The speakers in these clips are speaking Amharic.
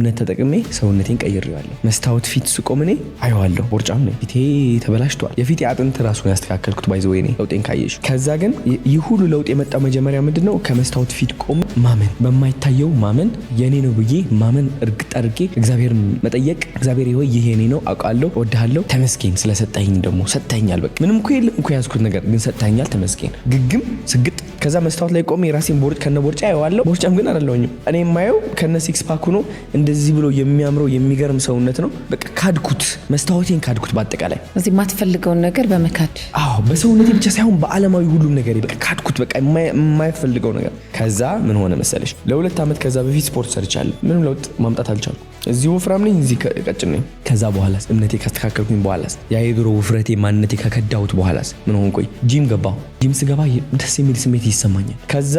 እምነት ተጠቅሜ ሰውነቴን ቀይሬዋለሁ። መስታወት ፊት ስቆም እኔ አየዋለሁ ቦርጫም ነኝ፣ ፊቴ ተበላሽቷል። የፊቴ አጥንት ራሱ ነው ያስተካከልኩት ባይ ዘ ወይ እኔ ለውጤን ካየሽ። ከዛ ግን ይህ ሁሉ ለውጥ የመጣው መጀመሪያ ምንድነው ከመስታወት ፊት ቆም ማመን፣ በማይታየው ማመን፣ የኔ ነው ብዬ ማመን፣ እርግጥ አድርጌ እግዚአብሔርን መጠየቅ። እግዚአብሔር ሆይ ይሄ የኔ ነው አውቃለሁ፣ እወድሃለሁ፣ ተመስገን ስለሰጠኝ። ደግሞ ሰጠኛል፣ በቃ ምንም እኮ የለም እኮ ያዝኩት ነገር ግን ሰጠኛል፣ ተመስገን። ግግም ስግጥ። ከዛ መስታወት ላይ ቆሜ የራሴን ቦርጭ ከነ ቦርጫ አየዋለሁ። ቦርጫም ግን አይደለሁኝም እኔ የማየው ከነ ሲክስ ፓክ ሆኖ እንደዚህ ብሎ የሚያምረው የሚገርም ሰውነት ነው። በቃ ካድኩት፣ መስታወቴን ካድኩት። በአጠቃላይ እዚህ የማትፈልገውን ነገር በመካድ በሰውነቴ ብቻ ሳይሆን በአለማዊ ሁሉም ነገር በቃ ካድኩት፣ በቃ የማይፈልገው ነገር። ከዛ ምን ሆነ መሰለሽ ለ2 ዓመት ከዛ በፊት ስፖርት ሰርቻለሁ። ምንም ለውጥ ማምጣት አልቻልኩም። እዚህ ወፍራም ነኝ፣ እዚህ ቀጭን ነኝ። ከዛ በኋላስ እምነቴ ካስተካከልኩኝ በኋላስ ያ የድሮ ውፍረቴ ማንነቴ ከከዳሁት በኋላስ ምን ሆንኩኝ? ጂም ገባሁ። ጂም ስገባ ደስ የሚል ስሜት ይሰማኛል። ከዛ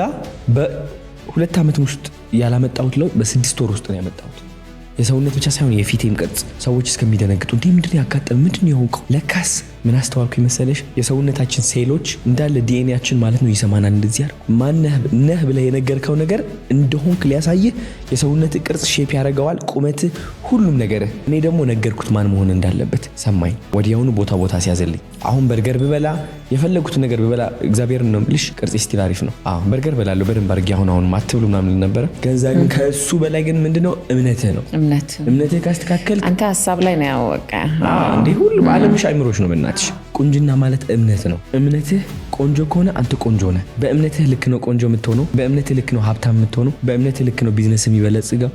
በ2 ዓመት ውስጥ ያላመጣሁት ለውጥ በ6 ወር ውስጥ ነው ያመጣሁት። የሰውነት ብቻ ሳይሆን የፊቴም ቅርጽ ሰዎች እስከሚደነግጡ እንዴ ምንድነው ያጋጠመ ምንድነው የሆንከው? ለካስ ምን አስተዋልኩኝ መሰለሽ የሰውነታችን ሴሎች እንዳለ ዲኤንኤያችን ማለት ነው ይሰማናል። እንደዚህ አይደል ማነህ ነህ ብለህ የነገርከው ነገር እንደሆንክ ሊያሳይህ የሰውነት ቅርጽ ሼፕ ያደርገዋል፣ ቁመት፣ ሁሉም ነገር። እኔ ደግሞ ነገርኩት ማን መሆን እንዳለበት ሰማኝ። ወዲያውኑ ቦታ ሲያዘልኝ አሁን በርገር ብበላ የፈለጉት ነገር ብበላ እግዚአብሔርን ነው የምልሽ ቅርጽ ስቲል አሪፍ ነው። በርገር በላለሁ በደንብ አድርጌ አሁን አትብሉ ምናምን ነበር። ገንዘብ ግን ከእሱ በላይ ግን ምንድነው እምነትህ ነው። እምነትህ ካስተካከል አንተ ሐሳብ ላይ ነው ያወቀ እንዴ ሁሉም ዓለምሽ አይምሮሽ ነው። በእናትሽ ቁንጅና ማለት እምነት ነው። እምነትህ ቆንጆ ከሆነ አንተ ቆንጆ ነህ። በእምነትህ ልክ ነው ቆንጆ የምትሆነው። በእምነትህ ልክ ነው ሀብታም የምትሆነው። በእምነትህ ልክ ነው ቢዝነስ የሚበለጽገው።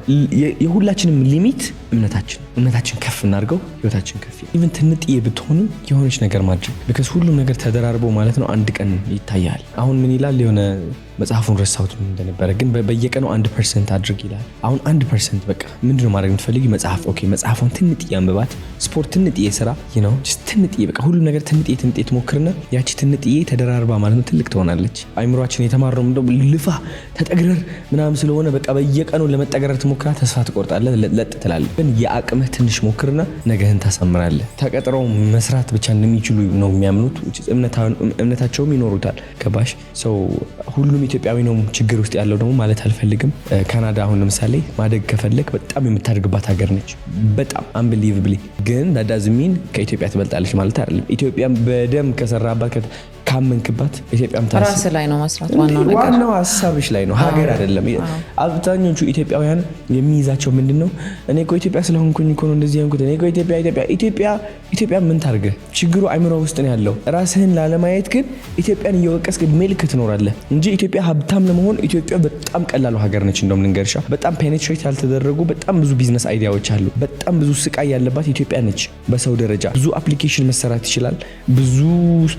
የሁላችንም ሊሚት እምነታችን ከፍ እናድርገው፣ ህይወታችን ከፍ ኢቭን ትንጥዬ ብትሆኑ የሆነች ነገር ማድረግ ቢካዝ ሁሉም ነገር ተደራርቦ ማለት ነው አንድ ቀን ይታያል። አሁን ምን ይላል የሆነ መጽሐፉን ረሳሁት እንደነበረ ግን በየቀኑ 1% አድርግ ይላል። አሁን 1% በቃ ምንድነው ማድረግ የምትፈልጊ? መጽሐፍ ኦኬ፣ መጽሐፉን ትንጥዬ አንብባት። ስፖርት ትንጥዬ ስራ ትንጥዬ በቃ ሁሉ ነገር ትንጥዬ ትሞክርና ያቺ ትንጥዬ ተደራርባ ማለት ነው ትልቅ ትሆናለች። አይምሮአችን የተማረው እንደው ልፋ ተጠግረር ምናምን ስለሆነ በቃ በየቀኑ ለመጠገረር ትሞክራ፣ ተስፋ ትቆርጣለህ፣ ለጥ ትላለህ። ግን የአቅምህ ትንሽ ሞክርና ነገህን ታሳምራለህ። ተቀጥረው መስራት ብቻ እንደሚችሉ ነው የሚያምኑት፣ እምነታቸውም ይኖሩታል። ገባሽ? ሰው ሁሉም ኢትዮጵያዊ ነው ችግር ውስጥ ያለው ደግሞ ማለት አልፈልግም። ካናዳ አሁን ለምሳሌ ማደግ ከፈለክ በጣም የምታድግባት ሀገር ነች፣ በጣም አንቢሊቨብሊ። ግን ዳዳዝሚን ከኢትዮጵያ ትበልጣለች ማለት አይደለም። ኢትዮጵያ በደም ከሰራባት ካመንክባት ኢትዮጵያም ራስ ላይ ነው መስራት። ዋናው ሀሳብሽ ላይ ነው፣ ሀገር አይደለም። አብዛኞቹ ኢትዮጵያውያን የሚይዛቸው ምንድነው? እኔ እኮ ኢትዮጵያ ስለሆንኩኝ እኮ ነው እንደዚህ ያንኩት። እኔ እኮ ኢትዮጵያ ምን ታርገ? ችግሩ አይምሮ ውስጥ ነው ያለው። ራስህን ላለማየት ግን ኢትዮጵያን እየወቀስክ መልክ ትኖራለህ እንጂ ኢትዮጵያ ሀብታም ለመሆን ኢትዮጵያ በጣም ቀላሉ ሀገር ነች። እንደውም ልንገርሻ በጣም ፔኔትሬት ያልተደረጉ በጣም ብዙ ቢዝነስ አይዲያዎች አሉ። በጣም ብዙ ስቃይ ያለባት ኢትዮጵያ ነች። በሰው ደረጃ ብዙ አፕሊኬሽን መሰራት ይችላል። ብዙ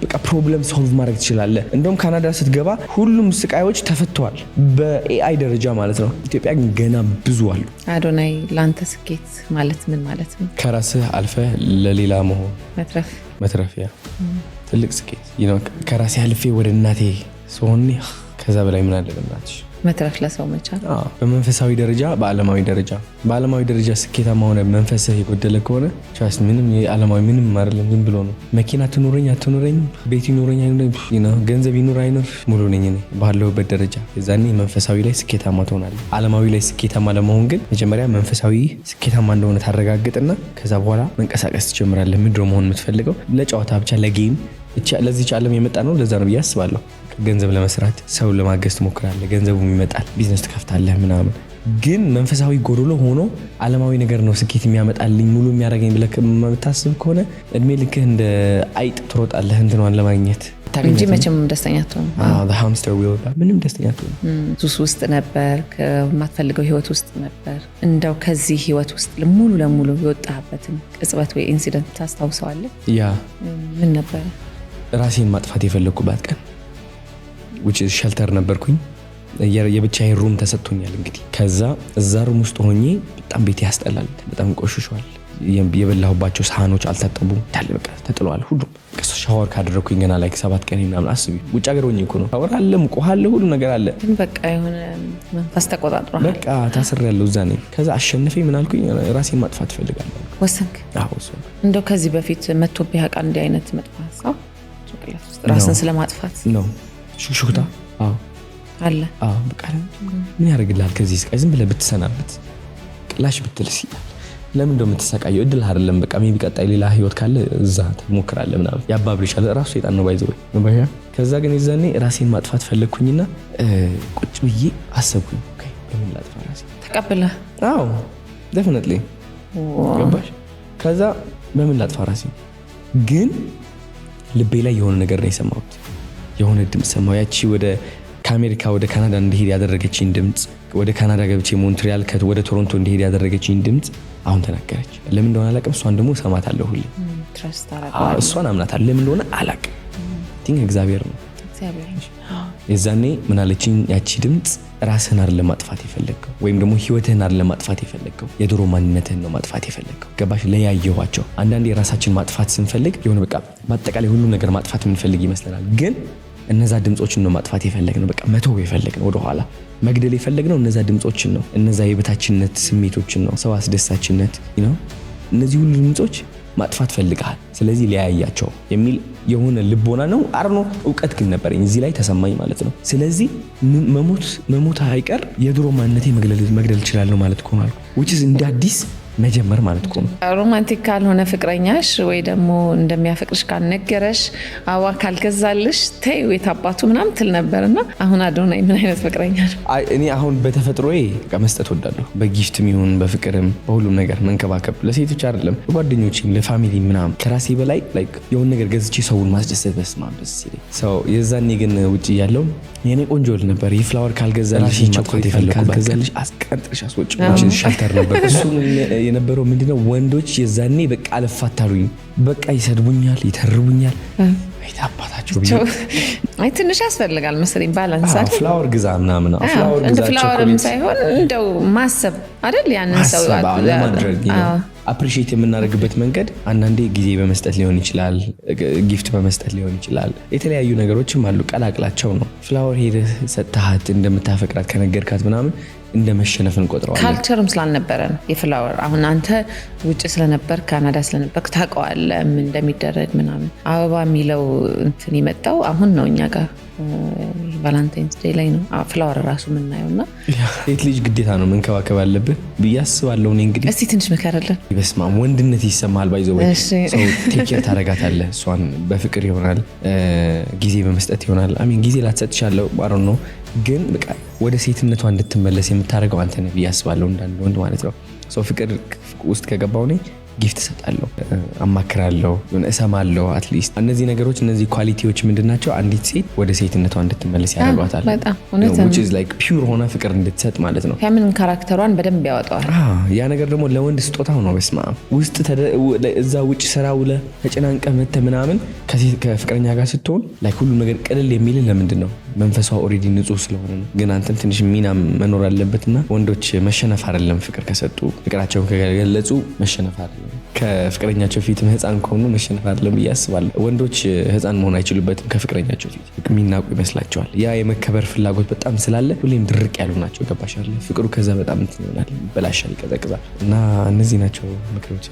በቃ ፕሮብለም ሶልቭ ማድረግ ትችላለህ። እንደውም ካናዳ ስትገባ ሁሉም ስቃዮች ተፈተዋል በኤአይ ደረጃ ማለት ነው። ኢትዮጵያ ግን ገና ብዙ አሉ። አዶናይ ላንተ ስኬት ማለት ምን ማለት ነው? ከራስህ አልፈህ ለሌላ መሆን መትረፍ ያ ትልቅ ስኬት ከራሴ አልፌ ወደ እናቴ ስሆን ከዛ በላይ ምን አለ በእናትሽ? መትረፍ ለሰው መቻል። በመንፈሳዊ ደረጃ በዓለማዊ ደረጃ ስኬታማ ሆነ መንፈስህ የጎደለ ከሆነ ቻስ ምንም የዓለማዊ ምንም አይደለም። ዝም ብሎ ነው። መኪና አትኑረኝ፣ ቤት ይኑረኝ አይኑረኝ፣ ገንዘብ ይኑር አይኑር ሙሉ ነኝ እኔ ባለሁበት ደረጃ። የዛኔ መንፈሳዊ ላይ ስኬታማ ትሆናለህ። ዓለማዊ ላይ ስኬታማ ለመሆን ግን መጀመሪያ መንፈሳዊ ስኬታማ እንደሆነ ታረጋግጥና ከዛ በኋላ መንቀሳቀስ ትጀምራለህ። ምንድን ነው መሆን የምትፈልገው? ለጨዋታ ብቻ ለጌም ለዚህ ዓለም የመጣ ነው። ለዛ ነው ብዬ አስባለሁ። ገንዘብ ለመስራት ሰው ለማገዝ ትሞክራለህ፣ ገንዘቡም ይመጣል፣ ቢዝነስ ትከፍታለህ ምናምን። ግን መንፈሳዊ ጎዶሎ ሆኖ ዓለማዊ ነገር ነው ስኬት የሚያመጣልኝ ሙሉ የሚያደርገኝ ብለህ የምታስብ ከሆነ እድሜ ልክህ እንደ አይጥ ትሮጣለህ እንትኗን ለማግኘት እንጂ መቼም ደስተኛ አትሆንም። ሃምስተር ዊል ምንም ደስተኛ አትሆንም። ሱስ ውስጥ ነበር፣ ከማትፈልገው ህይወት ውስጥ ነበር። እንደው ከዚህ ህይወት ውስጥ ሙሉ ለሙሉ የወጣህበትን ቅጽበት ወይ ኢንሲደንት ታስታውሰዋለህ? ያ ምን ነበር? ራሴን ማጥፋት የፈለኩባት ቀን which is shelter ነበርኩኝ። የብቻዬን ሩም ተሰጥቶኛል። እንግዲህ ከዛ እዛ ሩም ውስጥ ሆኜ በጣም ቤት ያስጠላል፣ በጣም ቆሽሿል። የበላሁባቸው ሳህኖች አልታጠቡም፣ ታለ በቃ ተጥለዋል ሁሉም። ሻወር ካደረኩኝ ገና ላይ 7 ቀን ምናምን አስቢ። ውጭ ሀገር ሆኜ እኮ ነው። ሻወር አለ፣ ሙቅ ውሃ አለ፣ ሁሉ ነገር አለ። ግን በቃ የሆነ መንፈስ ተቆጣጥሯል። በቃ ታስሬያለሁ እዛ ነኝ። ከዛ አሸነፈኝ። ምን አልኩኝ? ራሴን ማጥፋት ፈልጋለሁ። ወሰንክ? አዎ ወሰንኩ። እንደው ከዚህ በፊት መጥቶብህ ያውቃል እንዲህ አይነት መጥፎ ሀሳብ ጭንቅላት ውስጥ ራስን ስለማጥፋት ነው? ሹክሹክታ አለ። በቃ ምን ያደርግልሃል? ከዚህ ስቃይ ዝም ብለህ ብትሰናበት ላሽ ብትልስ ለምን እንደምትሰቃየው እድል አይደለም በቃ ሜቢ ቀጣይ ሌላ ህይወት ካለ እዛ ትሞክራለህ ምናምን ያባብልሻል ራሱ ሰይጣን ነው ባይዘው ነው። ከዛ ግን የዛኔ ራሴን ማጥፋት ፈለግኩኝና ቁጭ ብዬ አሰብኩኝ ኦኬ ለምን ላጥፋ ራሴ ተቀበለ አዎ ዴፊኒትሊ ገባሽ ከዛ በምን ላጥፋ ራሴ ግን ልቤ ላይ የሆነ ነገር ነው የሰማሁት የሆነ ድምጽ ሰማሁ ያቺ ወደ ከአሜሪካ ወደ ካናዳ እንድሄድ ያደረገችኝ ድምጽ ወደ ካናዳ ገብቼ ሞንትሪያል ወደ ቶሮንቶ እንድሄድ ያደረገችኝ ድምጽ አሁን ተናገረች ለምን እንደሆነ አላውቅም እሷን ደግሞ ሰማታለሁ ሁሌ ትረስት አደረጋለሁ እሷን አምናታለሁ ለምን እንደሆነ አላውቅም ቲንክ እግዚአብሔር ነው የዛኔ ምን አለችኝ ያቺ ድምጽ ራስህን አይደለም ማጥፋት የፈለግከው ወይም ደግሞ ህይወትህን አይደለም ማጥፋት የፈለግከው የድሮ ማንነትህን ነው ማጥፋት የፈለግከው ገባሽ ለያየኋቸው አንዳንዴ ራሳችን ማጥፋት ስንፈልግ የሆነ በቃ በአጠቃላይ ሁሉ ነገር ማጥፋት የምንፈልግ ይመስለናል ግን እነዛ ድምጾችን ነው ማጥፋት የፈለግነው በቃ መተው የፈለግነው ወደ ኋላ መግደል የፈለግነው እነዛ ድምጾችን ነው እነዛ የበታችነት ስሜቶችን ነው ሰው አስደሳችነት እነዚህ ሁሉ ድምጾች ማጥፋት ፈልጋል ስለዚህ ለያያቸው የሚል የሆነ ልቦና ነው አርኖ ዕውቀት ግን ነበርኝ እዚህ ላይ ተሰማኝ ማለት ነው ስለዚህ መሞት አይቀር የድሮ ማንነቴ መግደል እችላለሁ ማለት ነው which is እንደ አዲስ መጀመር ማለት ነው ሮማንቲክ ካልሆነ ፍቅረኛሽ ወይ ደግሞ እንደሚያፈቅርሽ ካልነገረሽ አዋ ካልገዛልሽ ተይ ወይ ታባቱ ምናምን ትል ነበርና አሁን አዶናይ ምን አይነት ፍቅረኛ ነው እኔ አሁን በተፈጥሮዬ መስጠት ወዳለሁ በጊፍትም ይሁን በፍቅርም በሁሉም ነገር መንከባከብ ለሴቶች አይደለም ለጓደኞቼም ለፋሚሊ ምናምን ከራሴ በላይ ላይክ የሆነ ነገር ገዝቼ ሰውን ማስደሰት በስማም ደስ ይለኝ ሰው የዛኔ ግን ውጪ ያለው የኔ ቆንጆ ነበር ይፍላወር ካልገዛልሽ ቸኮሌት ካልገዛልሽ አስቀንጥሽ አስወጭ ሸልተር ነበር እሱ የነበረው ምንድነው ወንዶች የዛኔ በቃ አለፋታሉኝ በቃ ይሰድቡኛል ይተርቡኛል አይታባታቸው አይ ትንሽ ያስፈልጋል መሰለኝ ባላንስ አይደል ፍላወር ግዛ ምናምን ፍላወር ግዛ ፍላወርም ሳይሆን እንደው ማሰብ አይደል ያንን ሰው ለማድረግ አፕሪሺየት የምናደርግበት መንገድ አንዳንዴ ጊዜ በመስጠት ሊሆን ይችላል ጊፍት በመስጠት ሊሆን ይችላል የተለያዩ ነገሮችም አሉ ቀላቅላቸው ነው ፍላወር ሄደህ ሰጥተሃት እንደምታፈቅራት ከነገርካት ምናምን እንደመሸነፍ እንቆጥረዋለን ካልቸርም ስላልነበረ ነው የፍላወር አሁን አንተ ውጭ ስለነበር ካናዳ ስለነበር ታውቀዋለህ ምን እንደሚደረግ ምናምን አበባ የሚለው እንትን የመጣው አሁን ነው እኛ ጋር ቫለንታይንስ ዴይ ላይ ነው ፍላወር ራሱ የምናየውና ሴት ልጅ ግዴታ ነው መንከባከብ አለብህ ብዬ አስባለሁ እኔ እንግዲህ እስቲ ትንሽ መከረልን በስማም ወንድነት ይሰማል ባይዘው ሰው ቴክ ኬር ታረጋታለህ እሷን በፍቅር ይሆናል ጊዜ በመስጠት ይሆናል አሚን ጊዜ ላትሰጥሻለሁ ባሮን ነው ግን በቃ ወደ ሴትነቷ እንድትመለስ የምታረጋው አንተ ነህ ብዬ አስባለሁ እንዳንድ ወንድ ማለት ነው ሰው ፍቅር ውስጥ ከገባው ነኝ ጊፍት ሰጣለሁ አማክራለሁ እሰማለሁ አትሊስት እነዚህ ነገሮች እነዚህ ኳሊቲዎች ምንድናቸው አንዲት ሴት ወደ ሴትነቷ እንድትመለስ ያደርጓታል በጣም እውነት which is like pure ሆነ ፍቅር እንድትሰጥ ማለት ነው ፌሚኒን ካራክተሯን በደንብ ያወጣዋል ያ ነገር ደግሞ ለወንድ ስጦታው ነው በስማ ውስጥ እዛ ውጭ ስራ ውለ ተጨናንቀ መተ ምናምን ከፍቅረኛ ጋር ስትሆን like ሁሉ ነገር ቅልል የሚል ለምንድን ነው መንፈሷ ኦሬዲ ንጹህ ስለሆነ ነው ግን አንተም ትንሽ ሚና መኖር አለበትና ወንዶች መሸነፍ አይደለም ፍቅር ከሰጡ ፍቅራቸውን ከገለጹ መሸነፍ አይደለም ከፍቅረኛቸው ፊት ህፃን ከሆኑ መሸነፍ አይደለም ብዬ አስባለሁ ወንዶች ህፃን መሆን አይችሉበትም ከፍቅረኛቸው ፊት የሚናቁ ይመስላቸዋል ያ የመከበር ፍላጎት በጣም ስላለ ሁሌም ድርቅ ያሉ ናቸው ገባሽ አይደል ፍቅሩ ከዛ በጣም እንትን ይሆናል በላሻል ይቀዘቅዛል እና እነዚህ ናቸው ምክሮች